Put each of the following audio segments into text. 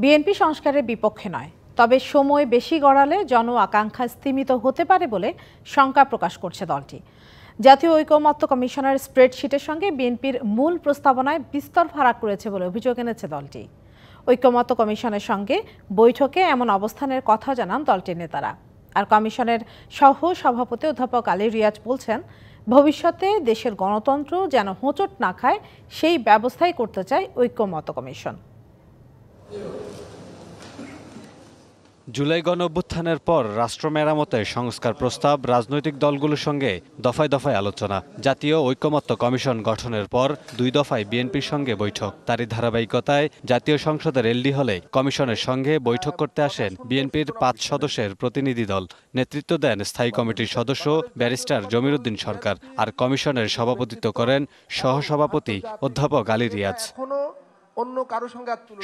BNP সংস্কারের বিপক্ষে নয়, তবে সময় বেশি গড়ালে জন আকাঙ্ক্ষা স্তিমিত হতে পারে বলে শঙ্কা প্রকাশ করছে দলটি। জাতীয় ঐকমত্য কমিশনের স্প্রেডশিটের সঙ্গে বিএনপির মূল প্রস্তাবনায় বিস্তর ফারাক করেছে বলে অভিযোগ এনেছে দলটি। ঐকমত্য কমিশনের সঙ্গে বৈঠকে এমন অবস্থানের কথা জানান দলটির নেতারা। আর কমিশনের সহ সভাপতি অধ্যাপক আলী রিয়াজ বলছেন, ভবিষ্যতে দেশের গণতন্ত্র যেন হোঁচট না খায় সেই ব্যবস্থাই করতে চায় ঐকমত্য কমিশন। জুলাই গণঅভ্যুত্থানের পর রাষ্ট্র মেরামতের সংস্কার প্রস্তাব রাজনৈতিক দলগুলোর সঙ্গে দফায় দফায় আলোচনা। জাতীয় ঐকমত্য কমিশন গঠনের পর 2 দফায় বিএনপির সঙ্গে বৈঠক। তারই ধারাবাহিকতায় জাতীয় সংসদের এলডি হলে কমিশনের সঙ্গে বৈঠক করতে আসেন বিএনপির 5 সদস্যের প্রতিনিধি দল। নেতৃত্ব দেন স্থায়ী কমিটির সদস্য ব্যারিস্টার জমির উদ্দিন সরকার। আর কমিশনের সভাপতিত্ব করেন সহসভাপতি অধ্যাপক আলী রিয়াজ।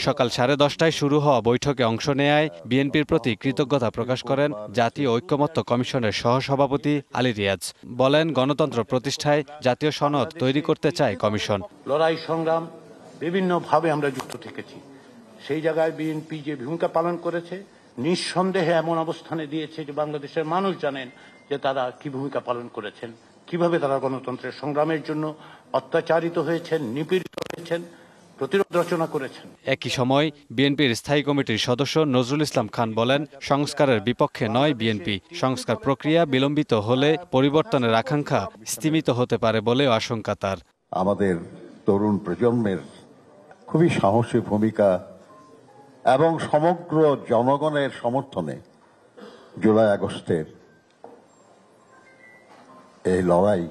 সকাল 10:30টায় শুরু হওয়া বৈঠকে অংশ নেয় বিএনপির প্রতি কৃতজ্ঞতা প্রকাশ করেন জাতীয় ঐকমত্য কমিশনের সহসভাপতি আলী রিয়াজ। বলেন, গণতন্ত্র প্রতিষ্ঠায় জাতীয় সনদ তৈরি করতে চায় কমিশন। লড়াই সংগ্রাম বিভিন্নভাবে আমরা যুক্ত থেকেছি। সেই জায়গায় বিএনপি যে ভূমিকা পালন করেছে, নিঃসন্দেহে এমন অবস্থানে দিয়েছে যে বাংলাদেশের মানুষ জানেন যে তারা কি ভূমিকা পালন করেছেন, কিভাবে তারা গণতন্ত্রের সংগ্রামের জন্য অত্যাচারিত হয়েছেন, নিপীড়িত হয়েছেন, প্রতিরোধ রচনা করেছেন। একই সময় বিএনপির স্থায়ী কমিটির সদস্য নজরুল ইসলাম খান বলেন, সংস্কারের বিপক্ষে নয় বিএনপি। সংস্কার প্রক্রিয়া বিলম্বিত হলে পরিবর্তনের আকাঙ্ক্ষা স্তিমিত হতে পারে বলেও আশঙ্কা তার। আমাদের তরুণ প্রজন্মের খুবই সাহসী ভূমিকা এবং সমগ্র জনগণের সমর্থনে জুলাই আগস্টের এই লড়াই।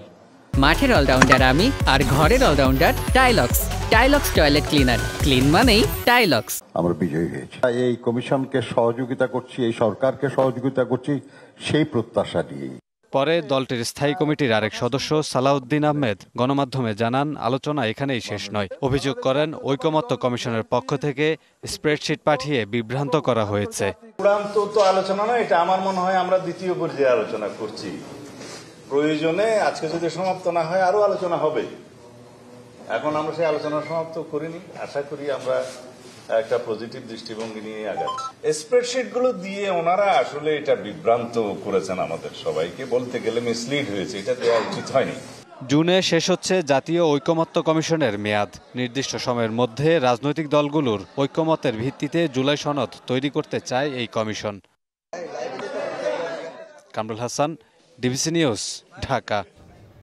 মাঠের অলরাউন্ডার আমি, আর ঘরের allrounder Taylox. Taylox toilet cleaner, clean মানেই টাইলক্স। আমরা বিজয়ী হয়েছি। এই কমিশনকে সহযোগিতা করছি, এই সরকারকে সহযোগিতা করছি সেই প্রত্যাশা নিয়েই। পরে দলটির স্থায়ী কমিটির আরেক সদস্য সালাউদ্দিন আহমেদ গণমাধ্যমে জানান, আলোচনা এখানেই শেষ নয়। অভিযোগ করেন, ঐকমত্য কমিশনের পক্ষ থেকে স্প্রেডশিট পাঠিয়ে বিভ্রান্ত করা হয়েছে। চূড়ান্ত তো আলোচনা নয়, এটা আমার মনে হয় আমরা দ্বিতীয় পর্যায়ে আলোচনা করছি। প্রয়োজনে আজকে যদি সমাপ্ত না হয় আরো আলোচনা হবে। এখন আমরা সেই আলোচনা সমাপ্ত করিনি। আশা করি আমরা একটা পজিটিভ দৃষ্টিভঙ্গি নিয়ে আগাচ্ছি। স্প্রেডশিট গুলো দিয়ে ওনারা আসলে এটা বিভ্রান্ত করেছেন আমাদের সবাইকে, বলতে গেলে মিসলিড হয়েছে, এটা দেওয়া উচিত হয়নি। জুনে শেষ হচ্ছে জাতীয় ঐকমত্য কমিশনের মেয়াদ। নির্দিষ্ট সময়ের মধ্যে রাজনৈতিক দলগুলোর ঐকমত্যের ভিত্তিতে জুলাই সনদ তৈরি করতে চায় এই commission. Kamrul Hasan, DBC news, Dhaka.